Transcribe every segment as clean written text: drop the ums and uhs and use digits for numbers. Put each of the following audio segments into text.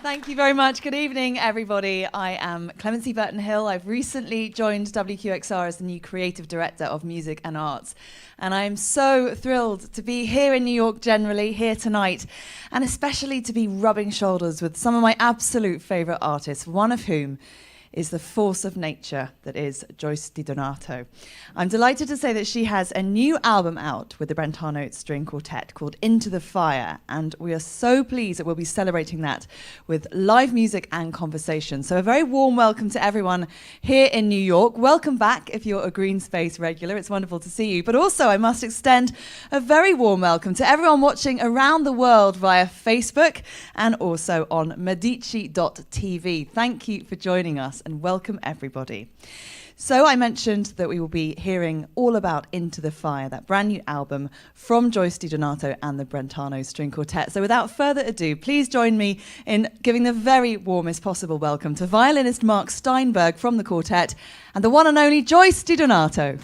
Thank you very much. Good evening, everybody. I am Clemency Burton-Hill. I've recently joined WQXR as the new creative director of music and arts. And I'm so thrilled to be here in New York generally, here tonight, and especially to be rubbing shoulders with some of my absolute favourite artists, one of whom is the force of nature that is Joyce Di Donato. I'm delighted to say that she has a new album out with the Brentano String Quartet called Into the Fire, and we are so pleased that we'll be celebrating that with live music and conversation. So a very warm welcome to everyone here in New York. Welcome back if you're a Green Space regular. It's wonderful to see you. But also I must extend a very warm welcome to everyone watching around the world via Facebook and also on medici.tv. Thank you for joining us. And welcome everybody. So I mentioned that we will be hearing all about Into the Fire, that brand new album from Joyce Di Donato and the Brentano String Quartet. So without further ado, please join me in giving the very warmest possible welcome to violinist Mark Steinberg from the quartet and the one and only Joyce Di Donato.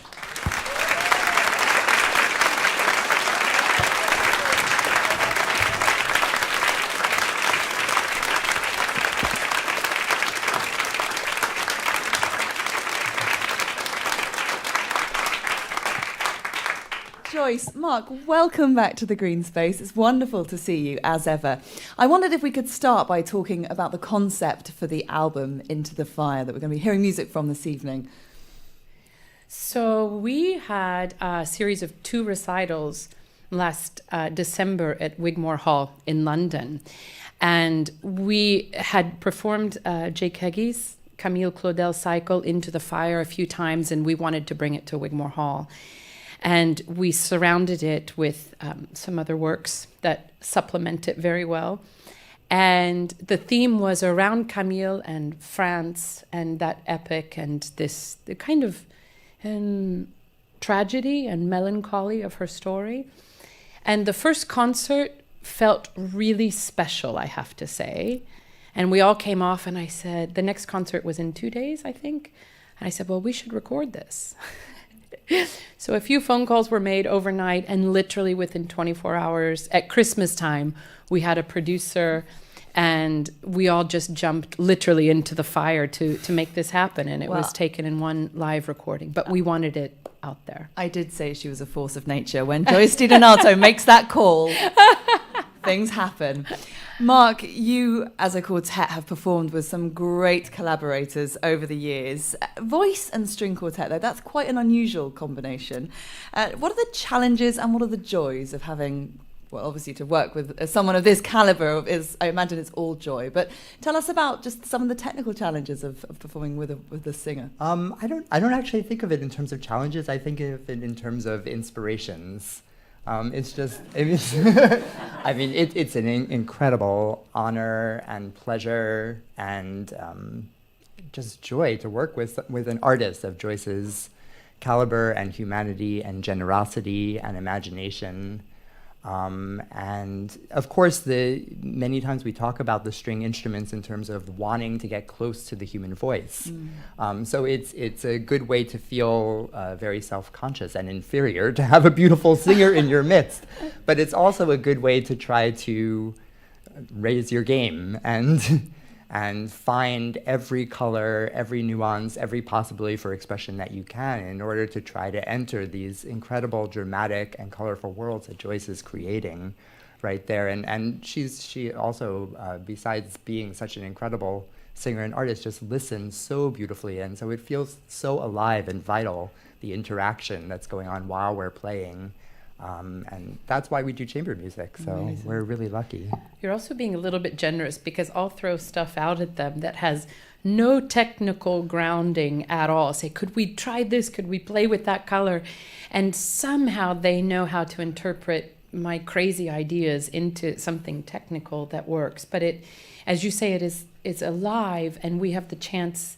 Joyce, Mark, welcome back to the Green Space. It's wonderful to see you, as ever. I wondered if we could start by talking about the concept for the album Into the Fire that we're going to be hearing music from this evening. So we had a series of 2 recitals last December at Wigmore Hall in London. And we had performed Jake Heggie's Camille Claudel cycle Into the Fire a few times, and we wanted to bring it to Wigmore Hall. And we surrounded it with some other works that supplement it very well. And the theme was around Camille and France and that epic and the kind of tragedy and melancholy of her story. And the first concert felt really special, I have to say. And we all came off and I said, the next concert was in 2 days, I think. And I said, well, we should record this. So a few phone calls were made overnight, and literally within 24 hours at Christmas time, we had a producer, and we all just jumped literally into the fire to make this happen. And it was taken in one live recording, but we wanted it out there. I did say she was a force of nature. When Joyce Di Donato makes that call, things happen. Mark, you as a quartet have performed with some great collaborators over the years. Voice and string quartet, though, that's quite an unusual combination. What are the challenges and what are the joys of having, well, obviously to work with someone of this caliber I imagine it's all joy. But tell us about just some of the technical challenges of performing with a singer. I don't actually think of it in terms of challenges. I think of it in terms of inspirations. It's an incredible honor and pleasure and just joy to work with an artist of Joyce's caliber and humanity and generosity and imagination. And of course, many times we talk about the string instruments in terms of wanting to get close to the human voice. So it's a good way to feel very self-conscious and inferior to have a beautiful singer in your midst. But it's also a good way to try to raise your game and find every color, every nuance, every possibility for expression that you can in order to try to enter these incredible, dramatic, and colorful worlds that Joyce is creating right there. And she also, besides being such an incredible singer and artist, just listens so beautifully. And so it feels so alive and vital, the interaction that's going on while we're playing. And that's why we do chamber music, so amazing. We're really lucky. You're also being a little bit generous because I'll throw stuff out at them that has no technical grounding at all. Say, could we try this? Could we play with that color? And somehow they know how to interpret my crazy ideas into something technical that works. But it, as you say, it's alive, and we have the chance,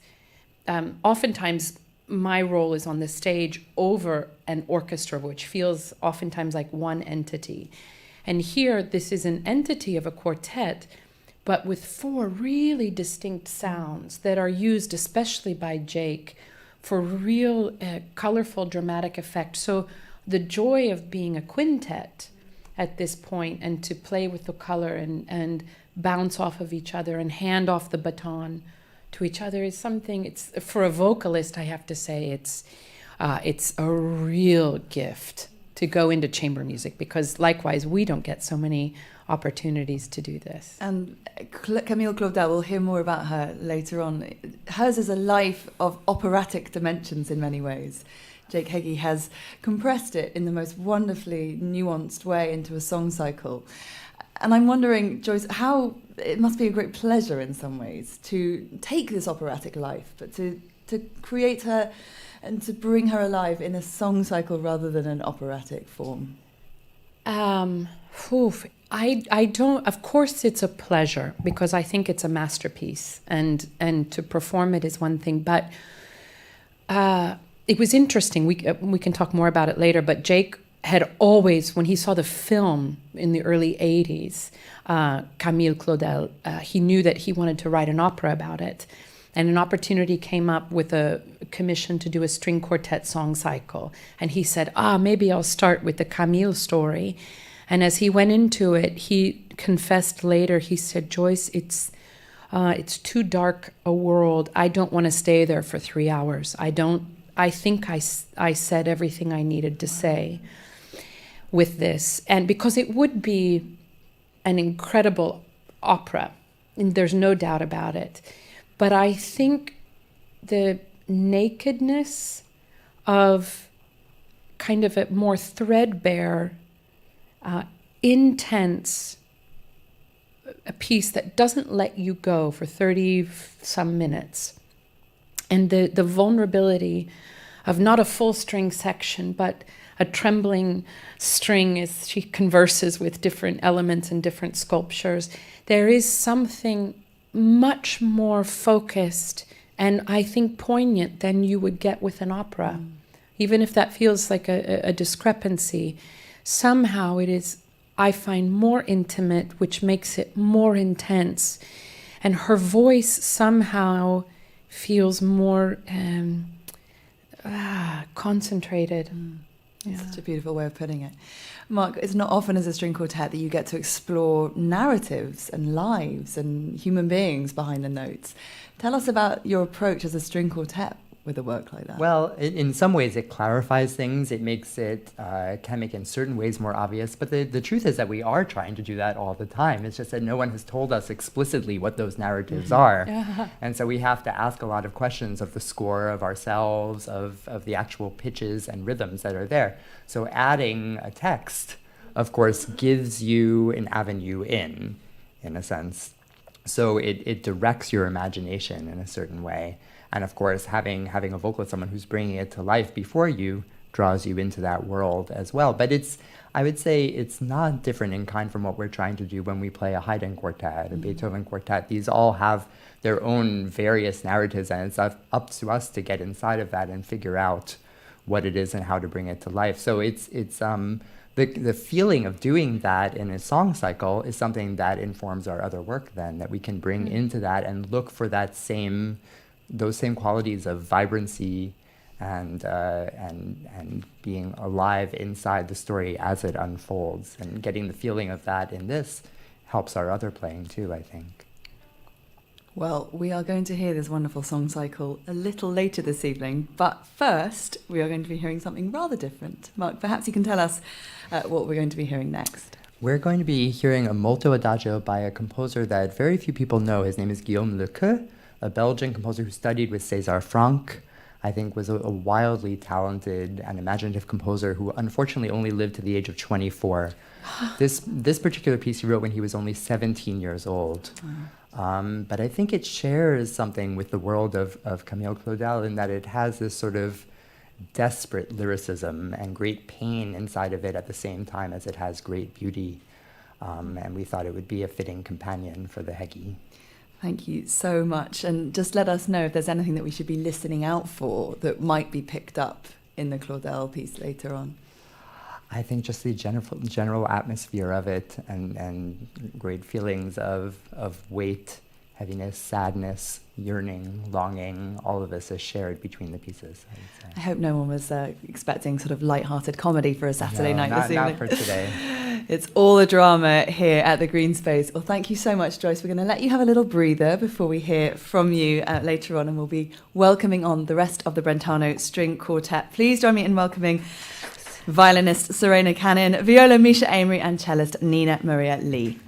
oftentimes my role is on the stage over an orchestra, which feels oftentimes like one entity. And here, this is an entity of a quartet, but with 4 really distinct sounds that are used, especially by Jake, for real colorful, dramatic effect. So the joy of being a quintet at this point and to play with the color and bounce off of each other and hand off the baton to each other is something. It's for a vocalist, I have to say, it's a real gift to go into chamber music, because likewise we don't get so many opportunities to do this. And Camille Claudel, we'll hear more about her later on. Hers is a life of operatic dimensions in many ways. Jake Heggie has compressed it in the most wonderfully nuanced way into a song cycle. And I'm wondering, Joyce, how it must be a great pleasure in some ways to take this operatic life, but to create her and to bring her alive in a song cycle rather than an operatic form. I don't, of course it's a pleasure, because I think it's a masterpiece, and to perform it is one thing, but it was interesting. We can talk more about it later, but Jake had always, when he saw the film in the early 80s, Camille Claudel, he knew that he wanted to write an opera about it. And an opportunity came up with a commission to do a string quartet song cycle. And he said, maybe I'll start with the Camille story. And as he went into it, he confessed later, he said, Joyce, it's too dark a world. I don't want to stay there for 3 hours. I think I said everything I needed to say with this. And because it would be an incredible opera, and there's no doubt about it. But I think the nakedness of kind of a more threadbare, intense, a piece that doesn't let you go for 30-some minutes, and the vulnerability of not a full string section, but a trembling string as she converses with different elements and different sculptures, there is something much more focused and I think poignant than you would get with an opera. Even if that feels like a discrepancy, somehow it is, I find, more intimate, which makes it more intense. And her voice somehow feels more concentrated. Yeah. Such a beautiful way of putting it. Mark, it's not often as a string quartet that you get to explore narratives and lives and human beings behind the notes. Tell us about your approach as a string quartet with a work like that. Well, in some ways it clarifies things. It makes it, can make in certain ways more obvious. But the truth is that we are trying to do that all the time. It's just that no one has told us explicitly what those narratives are. Yeah. And so we have to ask a lot of questions of the score, of ourselves, of the actual pitches and rhythms that are there. So adding a text, of course, gives you an avenue in a sense. So it directs your imagination in a certain way. And of course, having a vocalist, someone who's bringing it to life before you, draws you into that world as well. But I would say it's not different in kind from what we're trying to do when we play a Haydn quartet, a Beethoven quartet. These all have their own various narratives, and it's up to us to get inside of that and figure out what it is and how to bring it to life. So it's the feeling of doing that in a song cycle is something that informs our other work then, that we can bring into that and look for those same qualities of vibrancy and being alive inside the story as it unfolds. And getting the feeling of that in this helps our other playing too, I think. Well, we are going to hear this wonderful song cycle a little later this evening, but first we are going to be hearing something rather different. Mark, perhaps you can tell us what we're going to be hearing next. We're going to be hearing a molto adagio by a composer that very few people know. His name is Guillaume Lekeu, a Belgian composer who studied with César Franck. I think was a wildly talented and imaginative composer who unfortunately only lived to the age of 24. This particular piece he wrote when he was only 17 years old. But I think it shares something with the world of Camille Claudel in that it has this sort of desperate lyricism and great pain inside of it at the same time as it has great beauty. And we thought it would be a fitting companion for the Heggie. Thank you so much. And just let us know if there's anything that we should be listening out for that might be picked up in the Claudel piece later on. I think just the general atmosphere of it and great feelings of weight, heaviness, sadness, yearning, longing, all of this is shared between the pieces, I would say. I hope no one was expecting sort of light-hearted comedy for a Saturday night this evening. Not for today. It's all a drama here at the Green Space. Well, thank you so much, Joyce. We're going to let you have a little breather before we hear from you later on, and we'll be welcoming on the rest of the Brentano String Quartet. Please join me in welcoming violinist Serena Cannon, viola Misha Amory, and cellist Nina Maria Lee.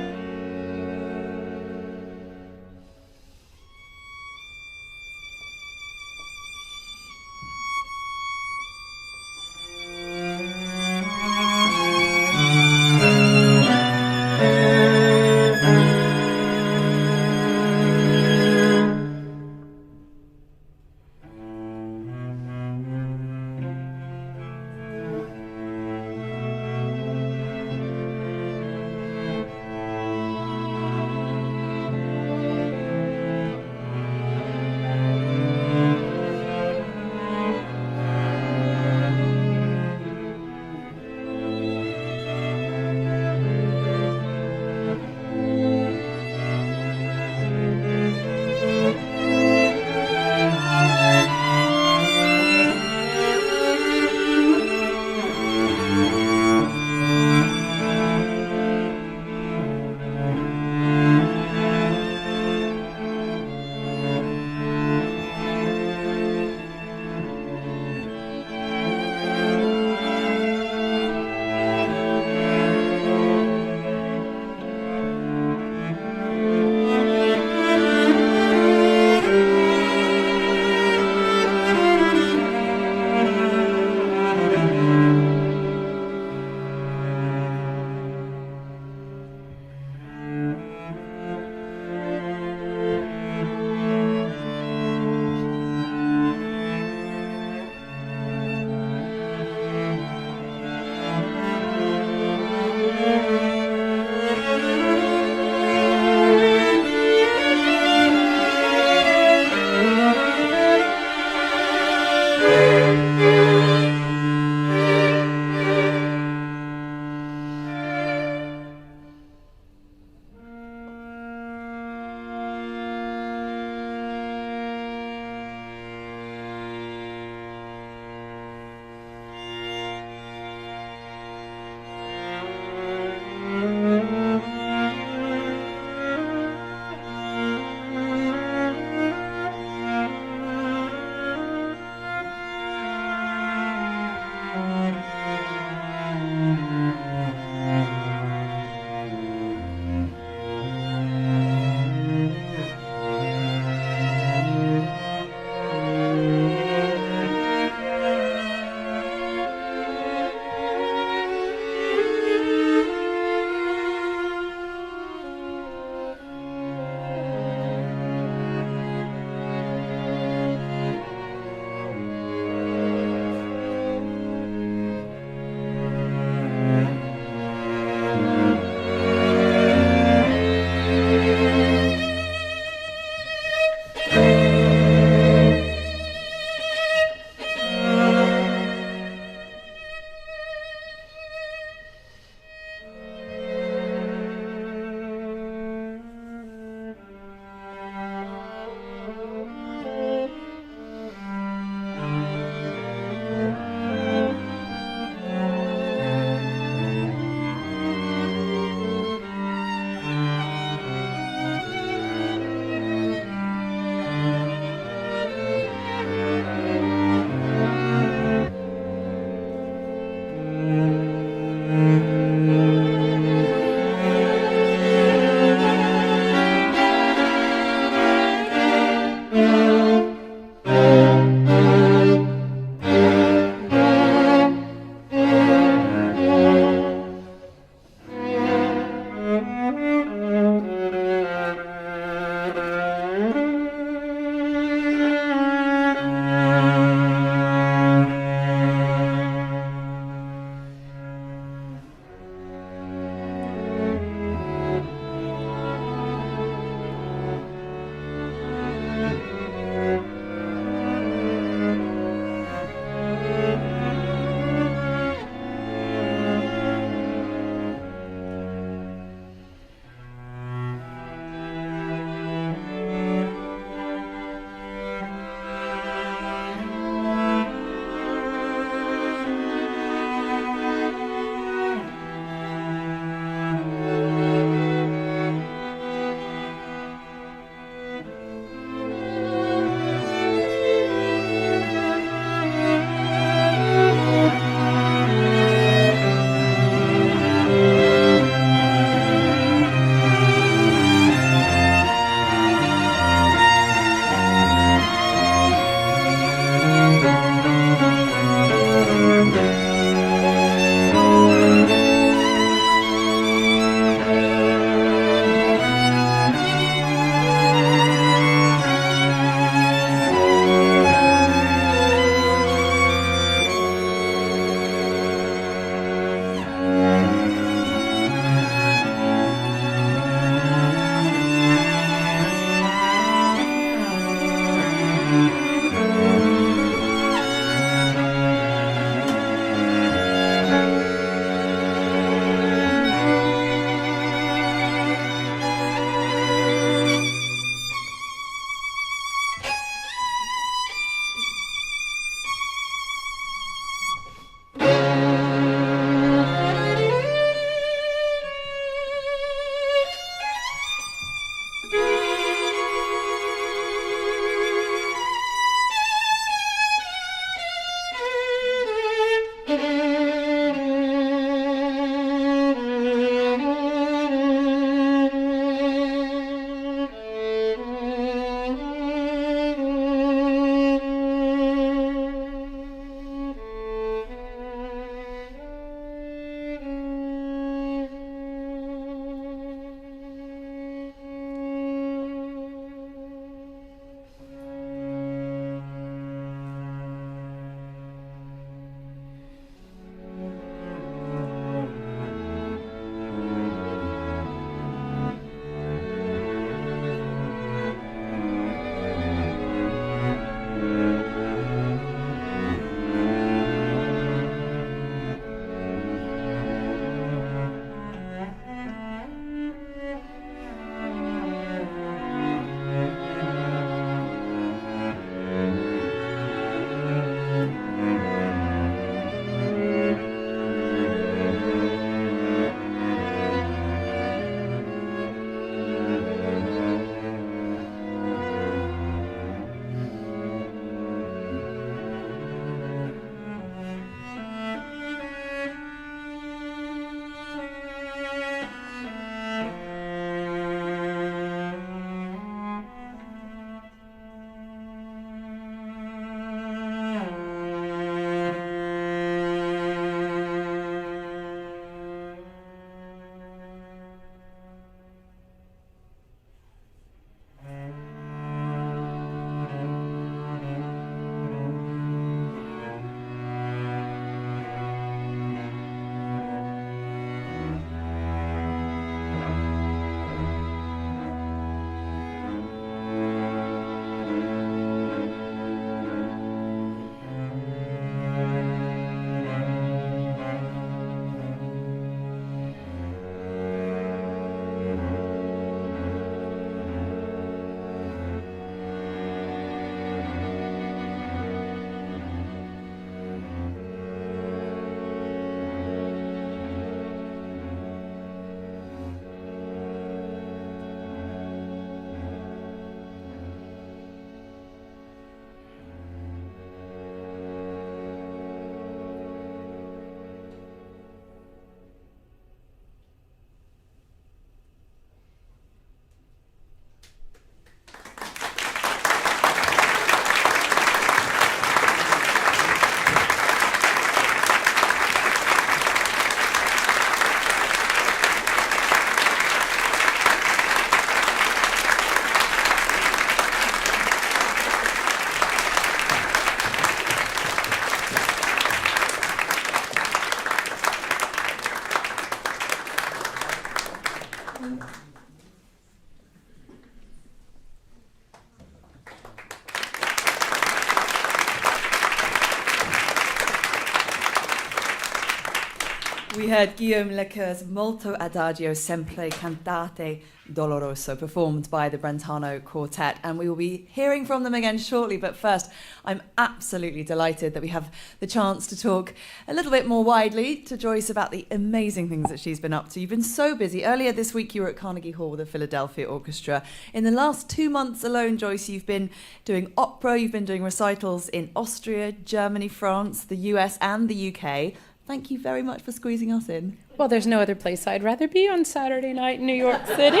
We heard Guillaume Lekeu's Molto Adagio Sempre Cantate Doloroso, performed by the Brentano Quartet, and we will be hearing from them again shortly. But first, I'm absolutely delighted that we have the chance to talk a little bit more widely to Joyce about the amazing things that she's been up to. You've been so busy. Earlier this week, you were at Carnegie Hall with the Philadelphia Orchestra. In the last 2 months alone, Joyce, you've been doing opera, you've been doing recitals in Austria, Germany, France, the US, and the UK. Thank you very much for squeezing us in. Well, there's no other place I'd rather be on Saturday night in New York City.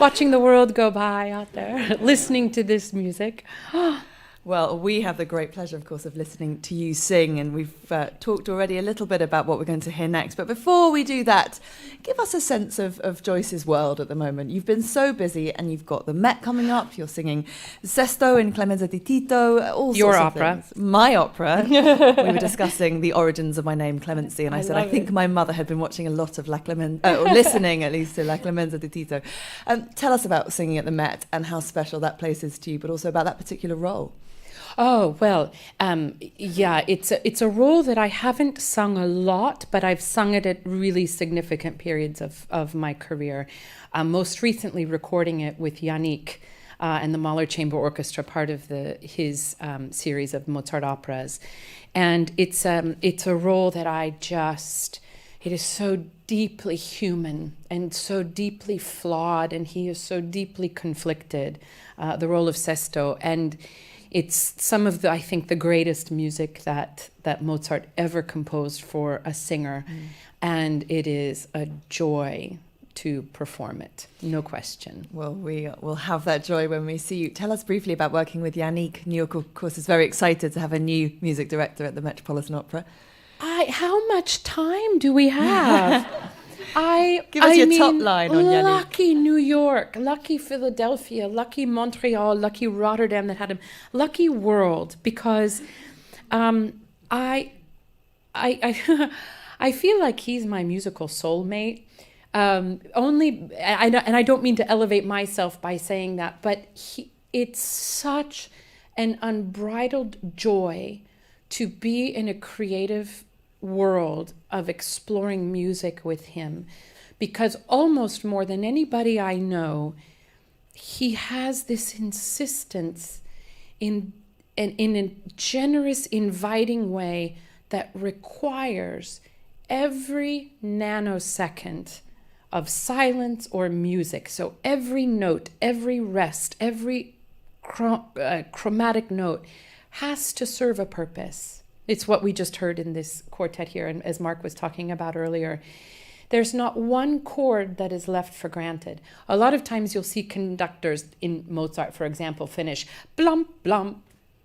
Watching the world go by out there, listening to this music. Well, we have the great pleasure, of course, of listening to you sing, and we've talked already a little bit about what we're going to hear next. But before we do that, give us a sense of Joyce's world at the moment. You've been so busy, and you've got the Met coming up. You're singing Sesto in Clemenza di Tito, all Your sorts opera. of things. My opera. We were discussing the origins of my name, Clemency, and I said, I think my mother had been watching a lot of La Clemenza, or listening at least to La Clemenza di Tito. Tell us about singing at the Met and how special that place is to you, but also about that particular role. Oh, well, yeah, it's a role that I haven't sung a lot, but I've sung it at really significant periods of my career. Most recently recording it with Yannick and the Mahler Chamber Orchestra, part of his series of Mozart operas. And it's a role that it is so deeply human and so deeply flawed, and he is so deeply conflicted, the role of Sesto. And it's some of I think, the greatest music that Mozart ever composed for a singer. And it is a joy to perform it, no question. Well, we will have that joy when we see you. Tell us briefly about working with Yannick. New York, of course, is very excited to have a new music director at the Metropolitan Opera. How much time do we have? Give us your top line on Yannick. Lucky New York, lucky Philadelphia, lucky Montreal, lucky Rotterdam that had him, lucky world, because I feel like he's my musical soulmate. And I don't mean to elevate myself by saying that, but it's such an unbridled joy to be in a creative world of exploring music with him, because almost more than anybody I know, he has this insistence in a generous, inviting way that requires every nanosecond of silence or music. So every note, every rest, every chromatic note has to serve a purpose. It's what we just heard in this quartet here, and as Mark was talking about earlier. There's not one chord that is left for granted. A lot of times you'll see conductors in Mozart, for example, finish blump, blump,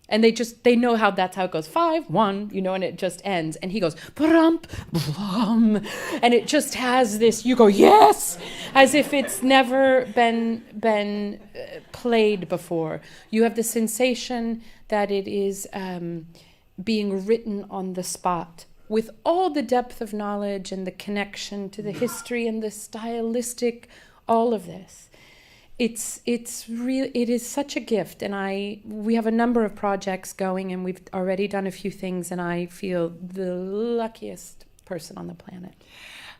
and they know that's how it goes, 5-1, and it just ends. And he goes brump, blum, and it just has this, you go, yes, as if it's never been played before. You have the sensation that it is being written on the spot with all the depth of knowledge and the connection to the history and the stylistic, all of this. It is such a gift, and we have a number of projects going, and we've already done a few things, and I feel the luckiest person on the planet.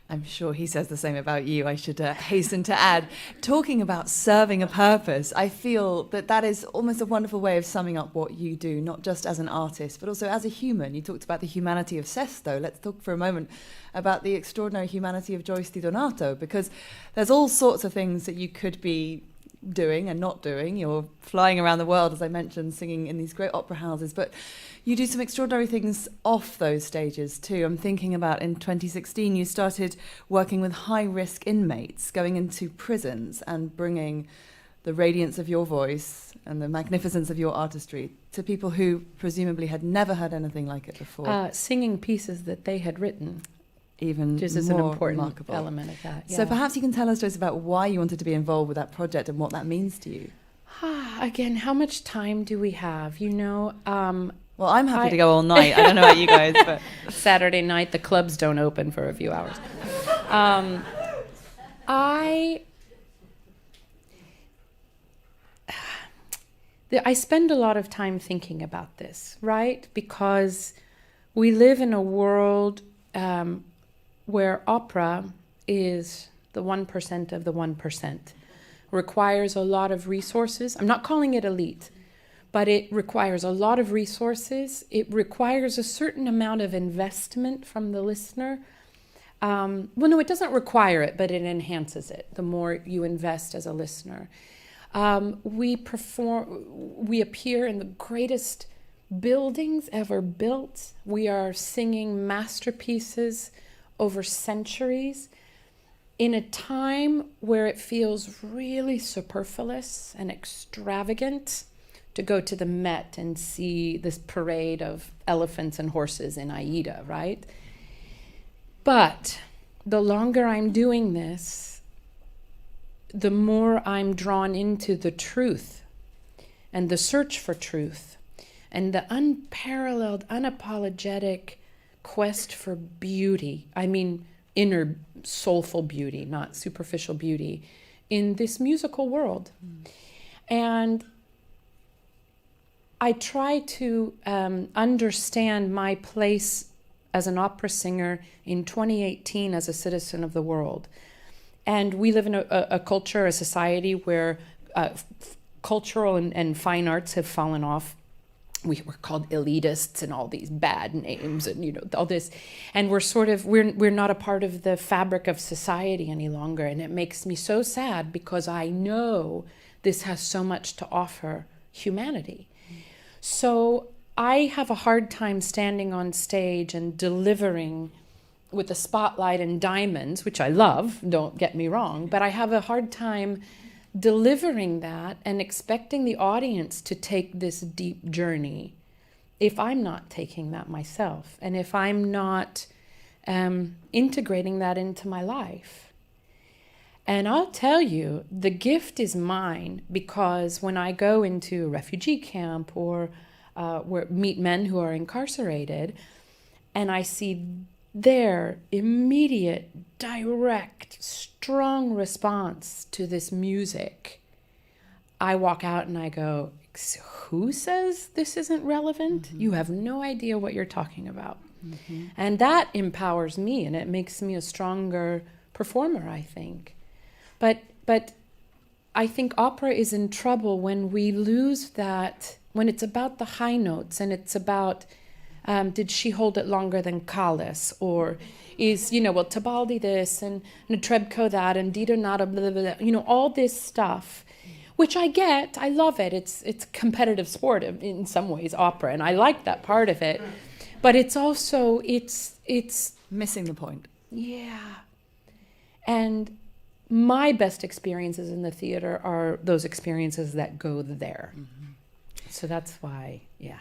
I'm sure he says the same about you. I should hasten to add, talking about serving a purpose, I feel that is almost a wonderful way of summing up what you do, not just as an artist, but also as a human. You talked about the humanity of Sesto. Let's talk for a moment about the extraordinary humanity of Joyce Di Donato, because there's all sorts of things that you could be doing and not doing. You're flying around the world, as I mentioned, singing in these great opera houses, but you do some extraordinary things off those stages too. I'm thinking about in 2016, you started working with high-risk inmates, going into prisons and bringing the radiance of your voice and the magnificence of your artistry to people who presumably had never heard anything like it before. Singing pieces that they had written. Even just as more an important remarkable element of that. Yeah. So perhaps you can tell us, Joyce, about why you wanted to be involved with that project and what that means to you. Again, how much time do we have? Well, I'm happy to go all night. I don't know about you guys, but Saturday night, the clubs don't open for a few hours. I spend a lot of time thinking about this, right? Because we live in a world where opera is the 1% of the 1%, requires a lot of resources. I'm not calling it elite, but it requires a lot of resources. It requires a certain amount of investment from the listener. Well, no, it doesn't require it, but it enhances it the more you invest as a listener. We appear in the greatest buildings ever built. We are singing masterpieces over centuries in a time where it feels really superfluous and extravagant to go to the Met and see this parade of elephants and horses in Aida, right? But the longer I'm doing this, the more I'm drawn into the truth and the search for truth and the unparalleled, unapologetic quest for beauty. I mean, inner soulful beauty, not superficial beauty, in this musical world. And I try to understand my place as an opera singer in 2018 as a citizen of the world. And we live in a culture, a society where cultural and fine arts have fallen off. We were called elitists and all these bad names and, you know, all this. And we're not a part of the fabric of society any longer. And it makes me so sad because I know this has so much to offer humanity. So I have a hard time standing on stage and delivering with the spotlight and diamonds, which I love, don't get me wrong, but I have a hard time delivering that and expecting the audience to take this deep journey if I'm not taking that myself and if I'm not integrating that into my life. And I'll tell you, the gift is mine because when I go into a refugee camp or meet men who are incarcerated and I see their immediate, direct, strong response to this music, I walk out and I go, who says this isn't relevant? Mm-hmm. You have no idea what you're talking about. Mm-hmm. And that empowers me and it makes me a stronger performer, I think. But I think opera is in trouble when we lose that, when it's about the high notes and it's about did she hold it longer than Callas? Or is, well, Tebaldi this and Netrebko that and Dita Nada, blah, blah, blah, all this stuff, which I get. I love it. It's competitive sport in some ways, opera, and I like that part of it. But it's also, it's missing the point. Yeah. And my best experiences in the theater are those experiences that go there. Mm-hmm. So that's why, yeah.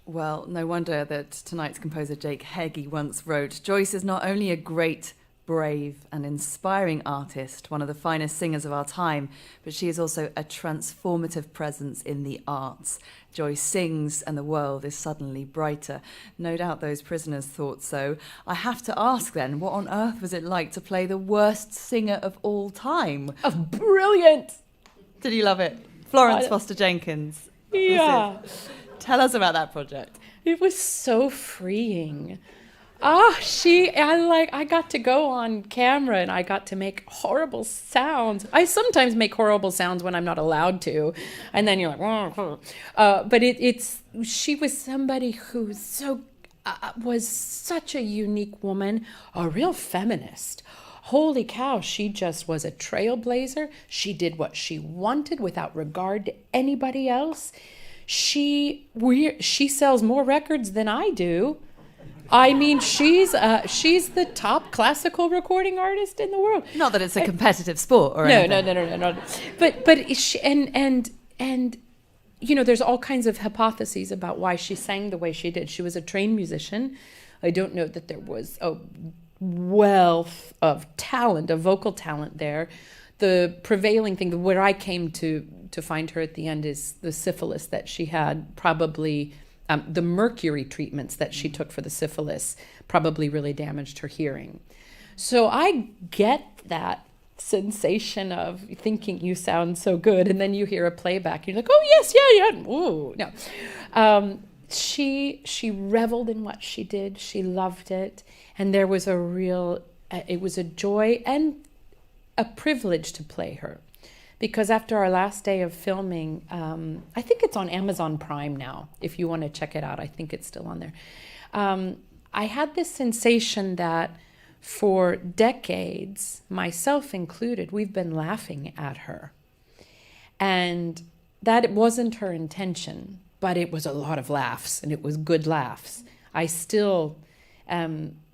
Well, no wonder that tonight's composer Jake Heggie once wrote, Joyce is not only a great, brave and inspiring artist, one of the finest singers of our time, but she is also a transformative presence in the arts. Joyce sings and the world is suddenly brighter. No doubt those prisoners thought so. I have to ask then, what on earth was it like to play the worst singer of all time? Oh, brilliant! Did you love it? Florence Foster Jenkins. Yeah. Tell us about that project. It was so freeing. I got to go on camera and I got to make horrible sounds. I sometimes make horrible sounds when I'm not allowed to. And then you're like, but she was somebody who was such a unique woman, a real feminist. Holy cow, she just was a trailblazer. She did what she wanted without regard to anybody else. She sells more records than I do. I mean, she's the top classical recording artist in the world. Not that it's a competitive sport or anything. No. But there's all kinds of hypotheses about why she sang the way she did. She was a trained musician. I don't know that there was a wealth of talent, of vocal talent there. The prevailing thing, where I came to find her at the end, is the syphilis that she had. Probably the mercury treatments that she took for the syphilis probably really damaged her hearing. So I get that sensation of thinking you sound so good, and then you hear a playback, you're like, oh yes, yeah, ooh, no. She reveled in what she did. She loved it, and there was it was a joy and a privilege to play her, because after our last day of filming, I think it's on Amazon Prime now, if you want to check it out. I think it's still on there. I had this sensation that for decades, myself included, we've been laughing at her. And that it wasn't her intention, but it was a lot of laughs, and it was good laughs. I still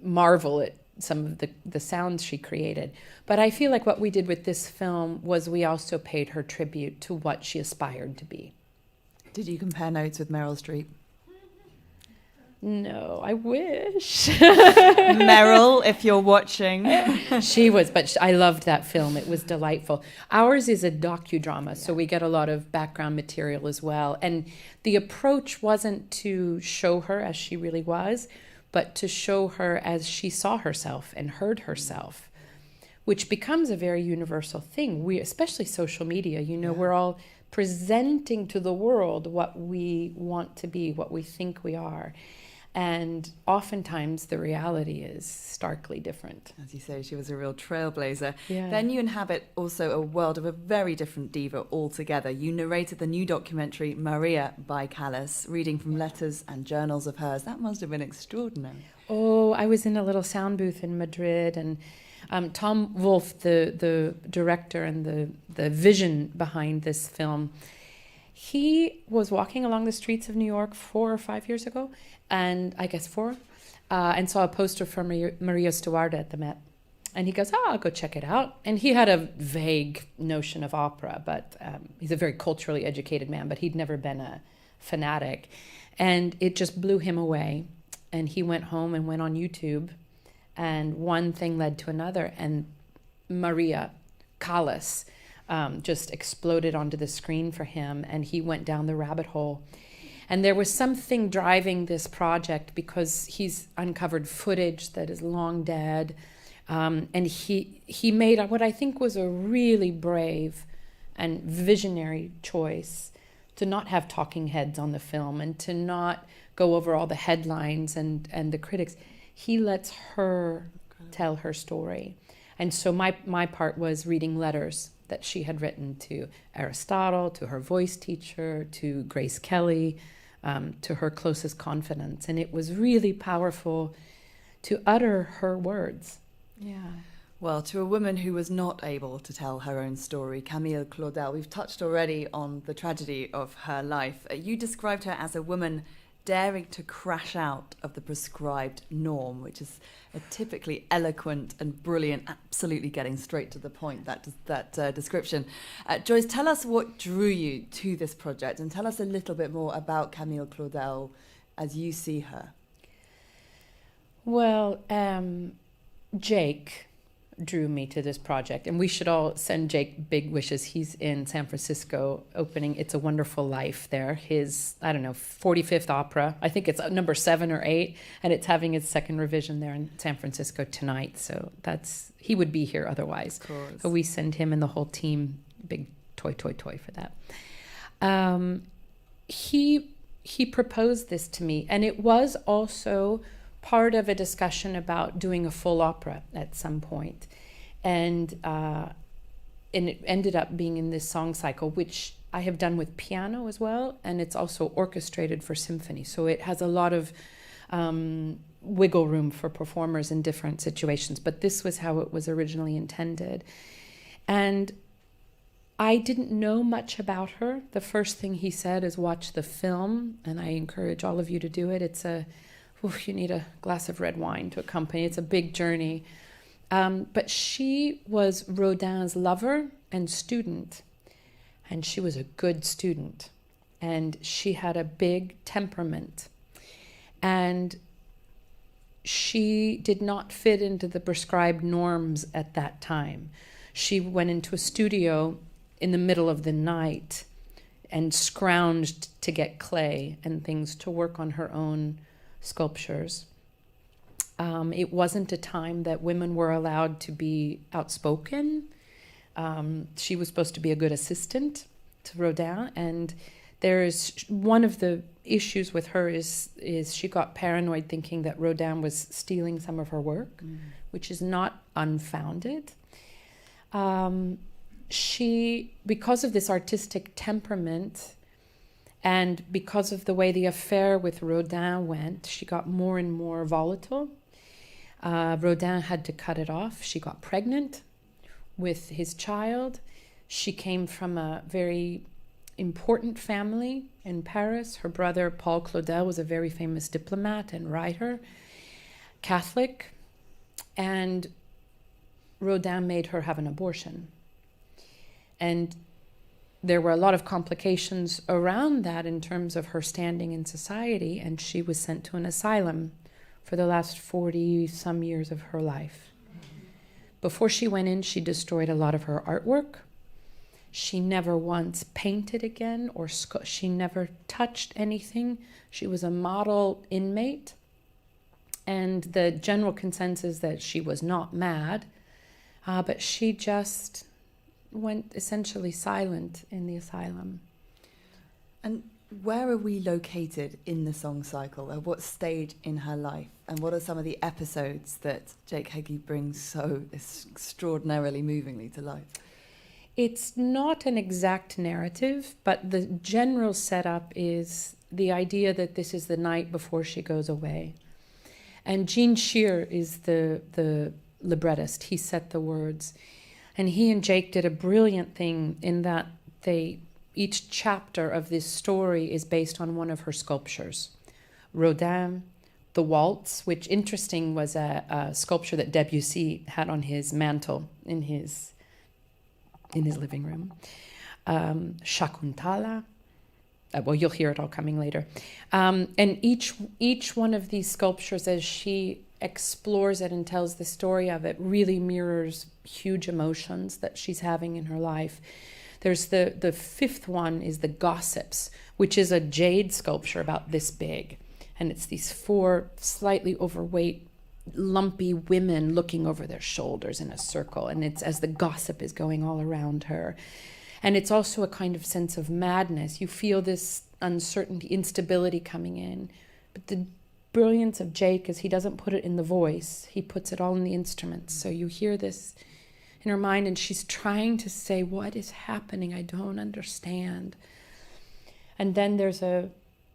marvel at some of the sounds she created. But I feel like what we did with this film was we also paid her tribute to what she aspired to be. Did you compare notes with Meryl Streep? No, I wish. Meryl, if you're watching. She was, but I loved that film. It was delightful. Ours is a docudrama, so we get a lot of background material as well. And the approach wasn't to show her as she really was, but to show her as she saw herself and heard herself, which becomes a very universal thing. We, especially social media, we're all presenting to the world what we want to be, what we think we are. And oftentimes the reality is starkly different. As you say, she was a real trailblazer. Yeah. Then you inhabit also a world of a very different diva altogether. You narrated the new documentary Maria by Callas, reading from letters and journals of hers. That must have been extraordinary. Oh, I was in a little sound booth in Madrid, and Tom Wolfe, the director and the vision behind this film, he was walking along the streets of New York 4 or 5 years ago, and I guess 4, and saw a poster for Maria Stuarda at the Met. And he goes, I'll go check it out. And he had a vague notion of opera, but he's a very culturally educated man, but he'd never been a fanatic. And it just blew him away. And he went home and went on YouTube, and one thing led to another, and Maria Callas just exploded onto the screen for him, and he went down the rabbit hole. And there was something driving this project because he's uncovered footage that is long dead, and he made what I think was a really brave and visionary choice to not have talking heads on the film and to not go over all the headlines and the critics. He lets her tell her story. And so my part was reading letters that she had written to Aristotle, to her voice teacher, to Grace Kelly, to her closest confidants. And it was really powerful to utter her words. Yeah. Well, to a woman who was not able to tell her own story, Camille Claudel, we've touched already on the tragedy of her life. You described her as a woman daring to crash out of the prescribed norm, which is a typically eloquent and brilliant, absolutely getting straight to the point, that description. Joyce, tell us what drew you to this project, and tell us a little bit more about Camille Claudel as you see her. Well, Jake drew me to this project, and we should all send Jake big wishes. He's in San Francisco opening It's a Wonderful Life there, his 45th opera. I think it's number 7 or 8, and it's having its second revision there in San Francisco tonight, so he would be here otherwise. Of course. So we send him and the whole team big toy for that. He proposed this to me, and it was also part of a discussion about doing a full opera at some point. And it ended up being in this song cycle, which I have done with piano as well, and it's also orchestrated for symphony. So it has a lot of wiggle room for performers in different situations, but this was how it was originally intended. And I didn't know much about her. The first thing he said is watch the film, and I encourage all of you to do it. You need a glass of red wine to accompany. It's a big journey. But she was Rodin's lover and student, and she was a good student, and she had a big temperament, and she did not fit into the prescribed norms at that time. She went into a studio in the middle of the night and scrounged to get clay and things to work on her own sculptures. It wasn't a time that women were allowed to be outspoken. She was supposed to be a good assistant to Rodin, and there's one of the issues with her is she got paranoid thinking that Rodin was stealing some of her work, which is not unfounded. She, because of this artistic temperament and because of the way the affair with Rodin went, she got more and more volatile. Rodin had to cut it off. She got pregnant with his child. She came from a very important family in Paris. Her brother, Paul Claudel, was a very famous diplomat and writer, Catholic, and Rodin made her have an abortion. And there were a lot of complications around that in terms of her standing in society, and she was sent to an asylum for the last 40-some years of her life. Before she went in, she destroyed a lot of her artwork. She never once painted again, or she never touched anything. She was a model inmate. And the general consensus that she was not mad, but she just went essentially silent in the asylum. And where are we located in the song cycle? At what stage in her life? And what are some of the episodes that Jake Heggie brings so extraordinarily movingly to life? It's not an exact narrative, but the general setup is the idea that this is the night before she goes away. And Gene Shear is the librettist. He set the words. And he and Jake did a brilliant thing in that each chapter of this story is based on one of her sculptures. Rodin, the waltz, which interesting was a sculpture that Debussy had on his mantle in his living room. Shakuntala. Well, you'll hear it all coming later. And each one of these sculptures, as she explores it and tells the story of it, really mirrors huge emotions that she's having in her life. There's the fifth one is the Gossips, which is a jade sculpture about this big. And it's these 4 slightly overweight, lumpy women looking over their shoulders in a circle. And it's as the gossip is going all around her. And it's also a kind of sense of madness. You feel this uncertainty, instability coming in. But the brilliance of Jake is he doesn't put it in the voice. He puts it all in the instruments. So you hear this in her mind, and she's trying to say, what is happening? I don't understand. And then there's a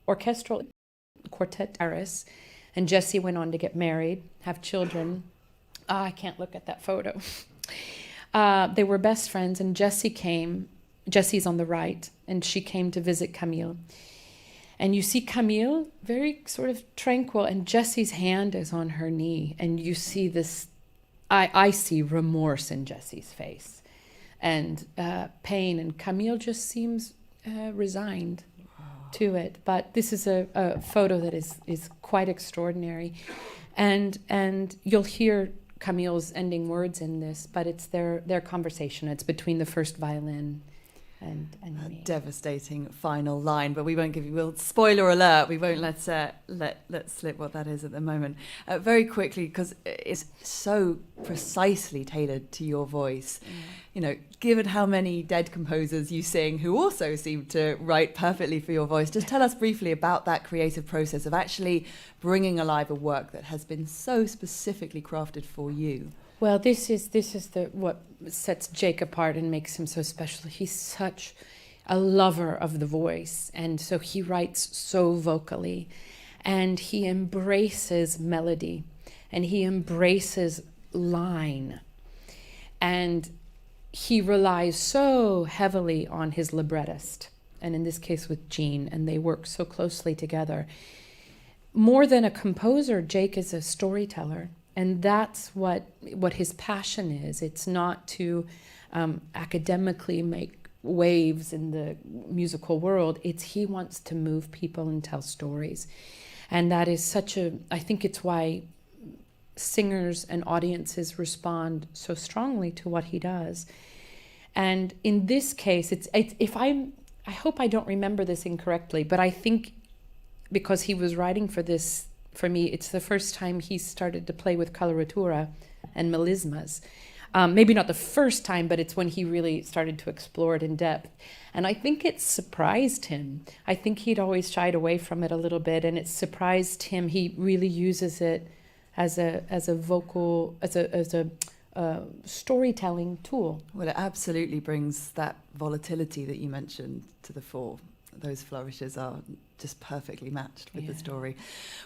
orchestral quartet Paris, and Jessie went on to get married, have children. I can't look at that photo. They were best friends, and Jessie's on the right, and she came to visit Camille. And you see Camille very sort of tranquil, and Jessie's hand is on her knee, and you see this, I see remorse in Jessie's face, and pain, and Camille just seems resigned to it. But this is a photo that is quite extraordinary, and you'll hear Camille's ending words in this, but it's their conversation. It's between the first violin and me. Devastating final line, but we won't give you. Well, spoiler alert. We won't let slip what that is at the moment. Very quickly, because it's so precisely tailored to your voice. You know, given how many dead composers you sing, who also seem to write perfectly for your voice, just tell us briefly about that creative process of actually bringing alive a work that has been so specifically crafted for you. Well, this is what sets Jake apart and makes him so special. He's such a lover of the voice, and so he writes so vocally, and he embraces melody, and he embraces line, and he relies so heavily on his librettist, and in this case with Jean, and they work so closely together. More than a composer, Jake is a storyteller. And that's what his passion is. It's not to academically make waves in the musical world. He wants to move people and tell stories. And that is I think it's why singers and audiences respond so strongly to what he does. And in this case, I hope I don't remember this incorrectly, but I think because he was writing for this, for me, it's the first time he started to play with coloratura and melismas. Maybe not the first time, but it's when he really started to explore it in depth. And I think it surprised him. I think he'd always shied away from it a little bit, and it surprised him. He really uses it as a vocal, as a storytelling tool. Well, it absolutely brings that volatility that you mentioned to the fore. Those flourishes are just perfectly matched with the story.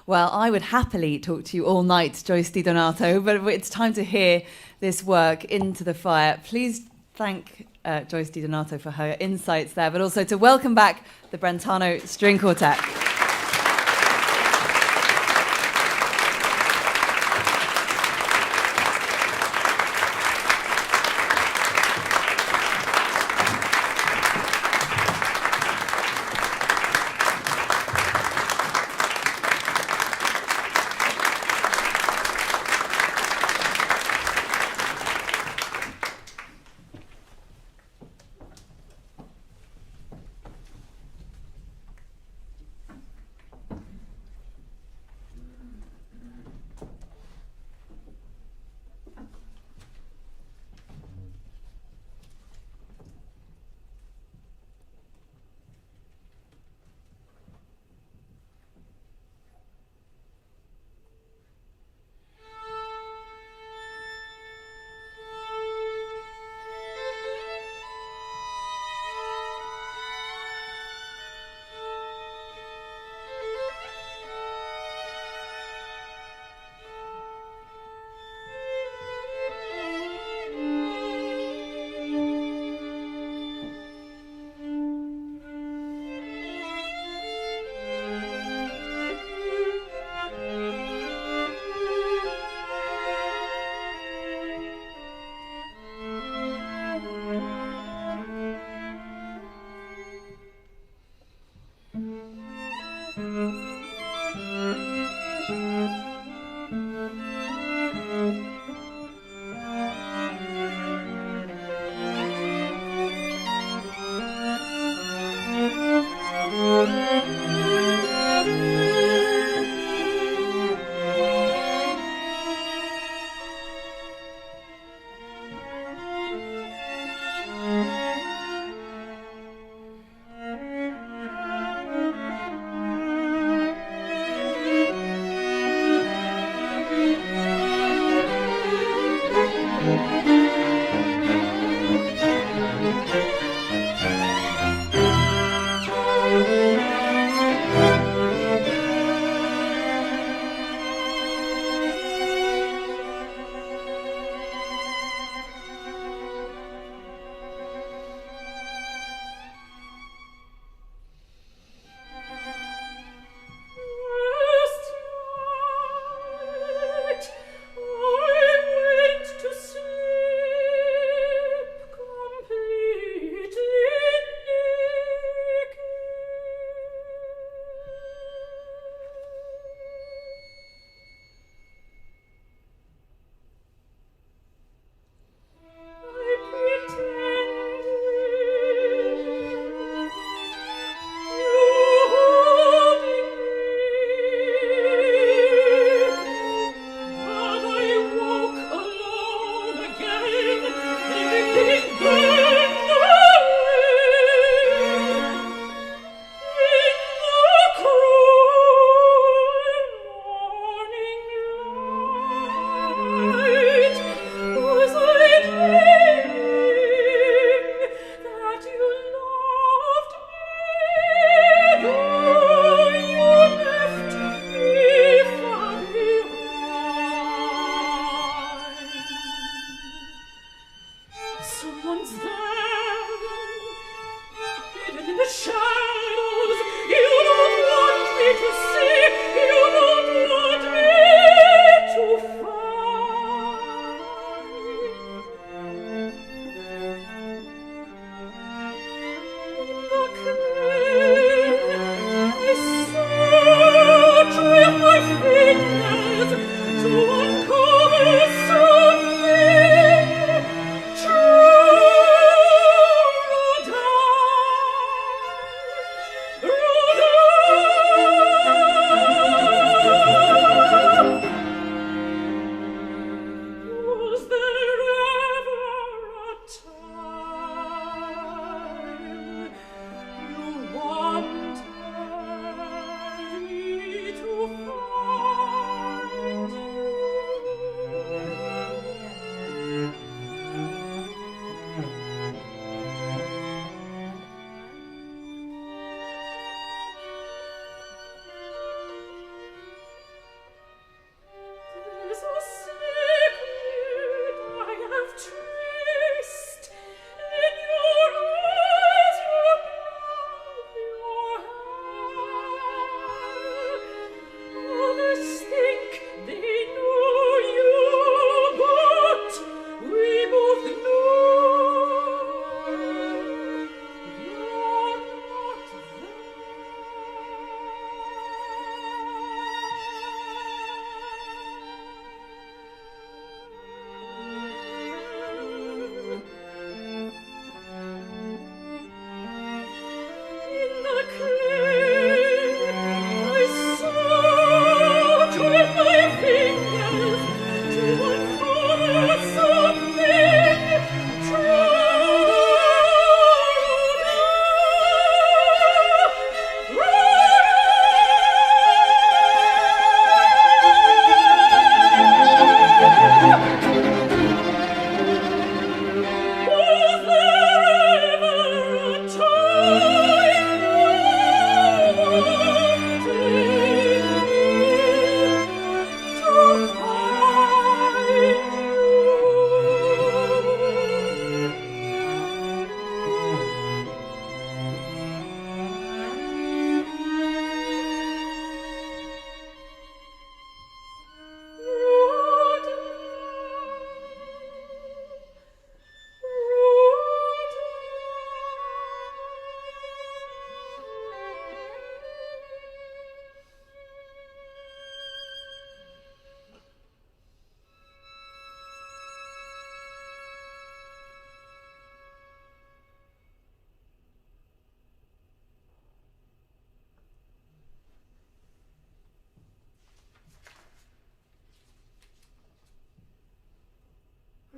Well, I would happily talk to you all night, Joyce Di Donato, but it's time to hear this work, Into the Fire. Please thank Joyce Di Donato for her insights there, but also to welcome back the Brentano String Quartet.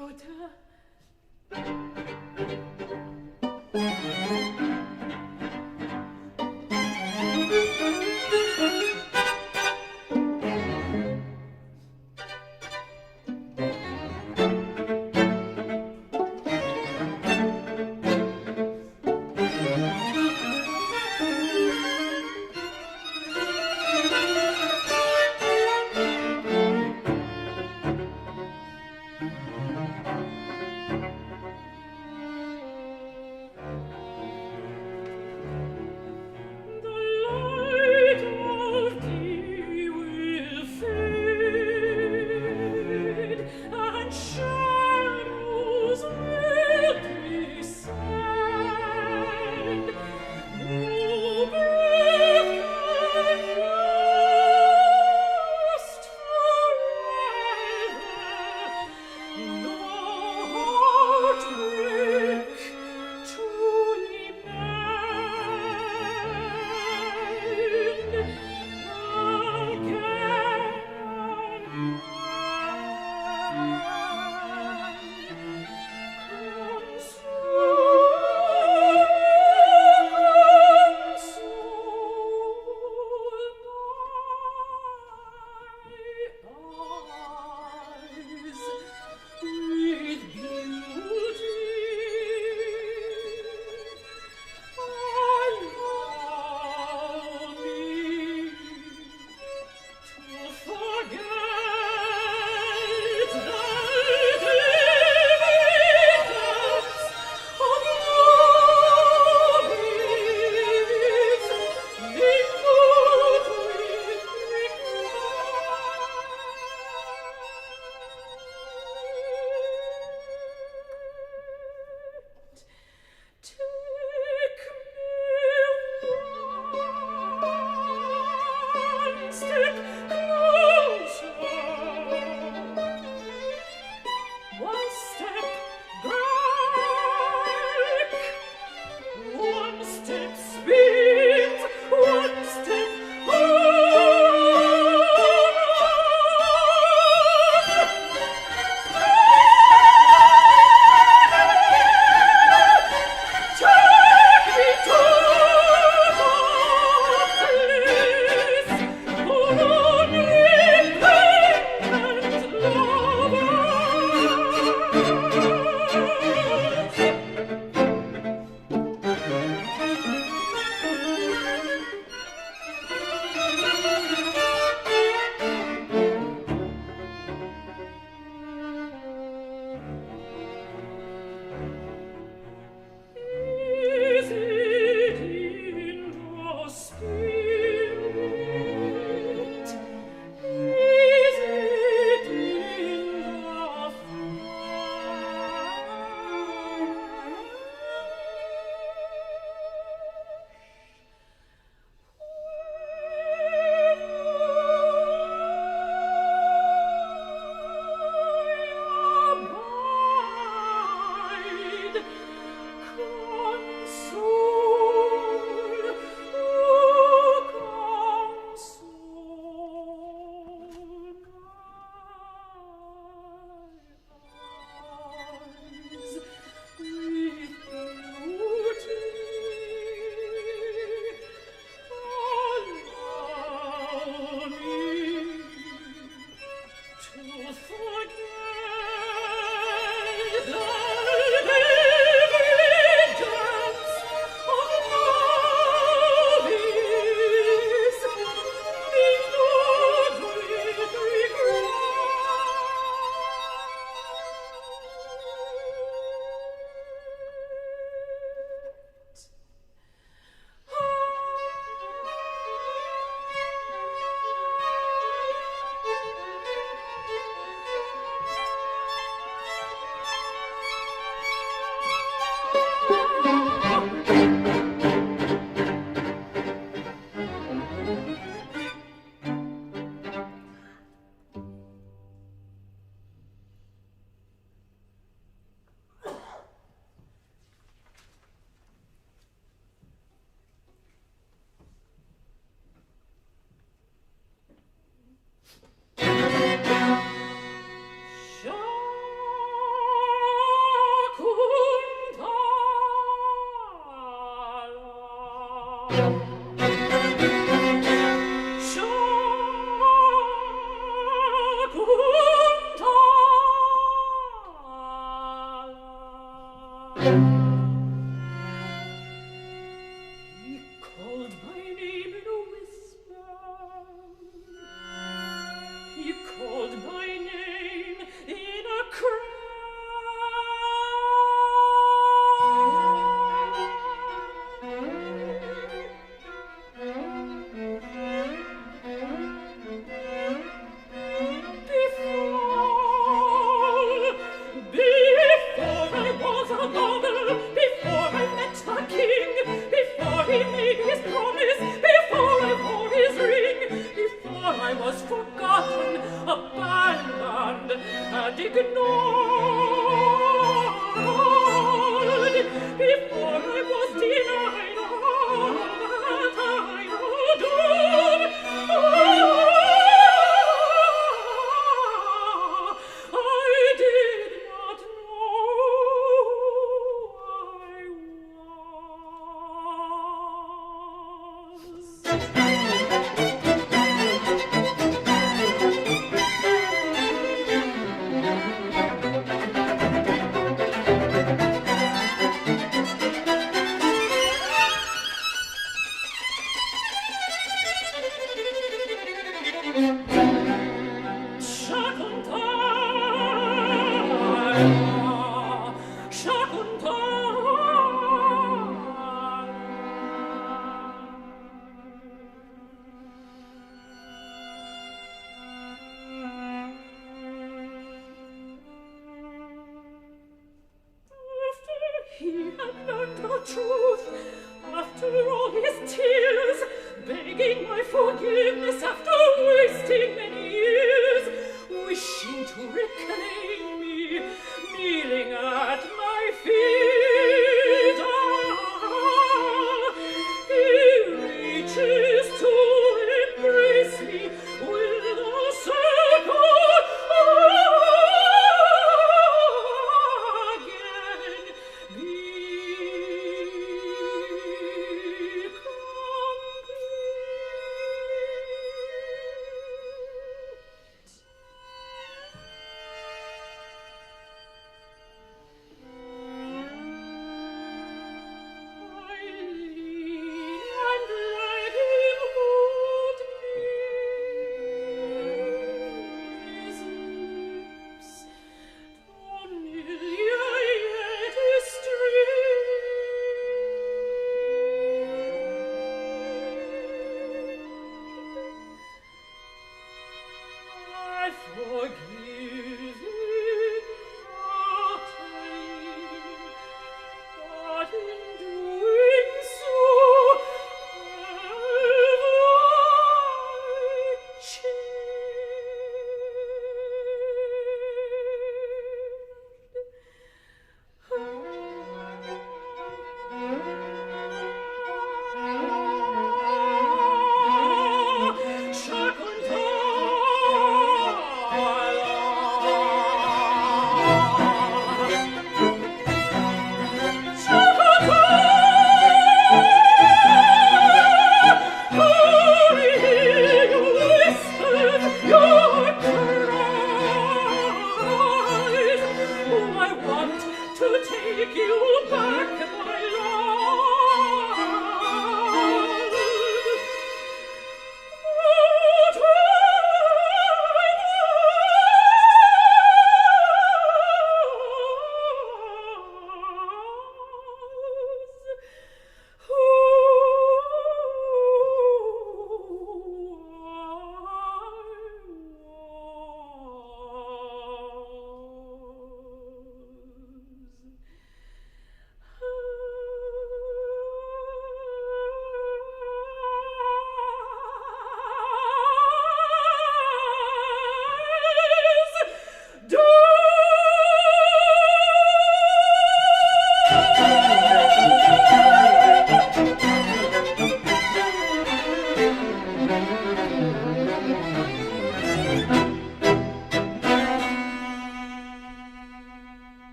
Rote.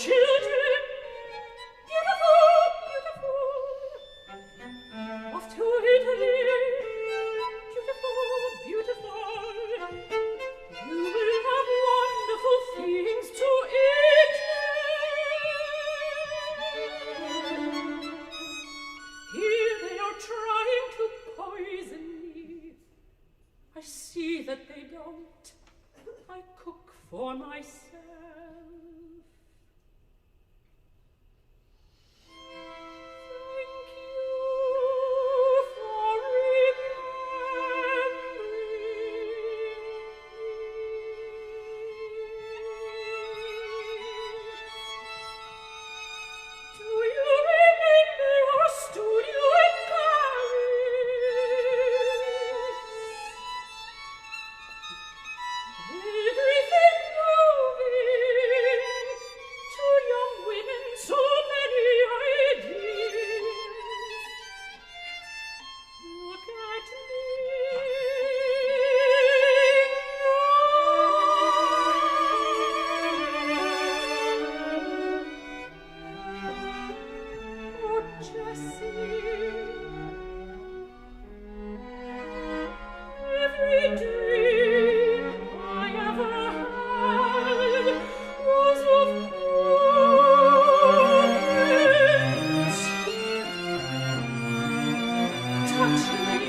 children, beautiful, beautiful, off to Italy, beautiful, beautiful. You will have wonderful things to eat. Here they are trying to poison me. I see that they don't. I cook for myself. Thank you for remembering. Do you remember our studio in Paris? Everything moving, two young women, so many ideas. Look at me now. Oh, Jessie, every dream I ever had was of moments. Touch me.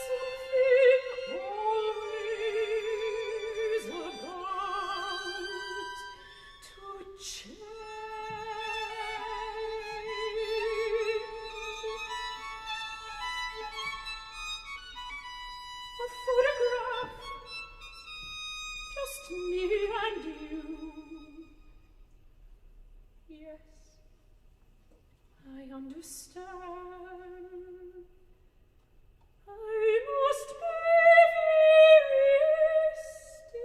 Something always about to change. A photograph, just me and you. Yes, I understand. I must be very still.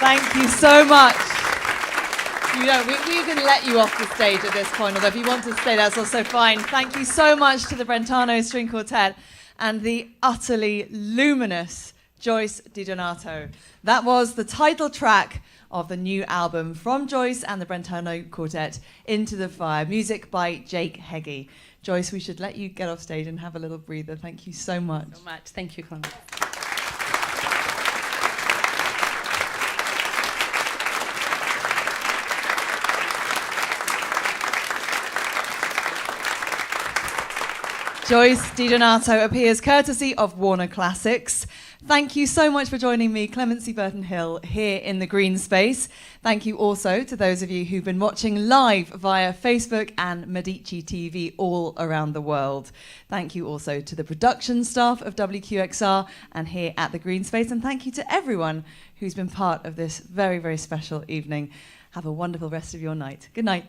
Thank you so much. You know, we can let you off the stage at this point, although if you want to stay, that's also fine. Thank you so much to the Brentano String Quartet and the utterly luminous Joyce DiDonato. That was the title track of the new album from Joyce and the Brentano Quartet, Into the Fire, music by Jake Heggie. Joyce, we should let you get off stage and have a little breather. Thank you so much. So much. Thank you, Clement. Joyce DiDonato appears courtesy of Warner Classics. Thank you so much for joining me, Clemency Burton Hill, here in the Green Space. Thank you also to those of you who've been watching live via Facebook and Medici TV all around the world. Thank you also to the production staff of WQXR and here at the Green Space. And thank you to everyone who's been part of this very, very special evening. Have a wonderful rest of your night. Good night.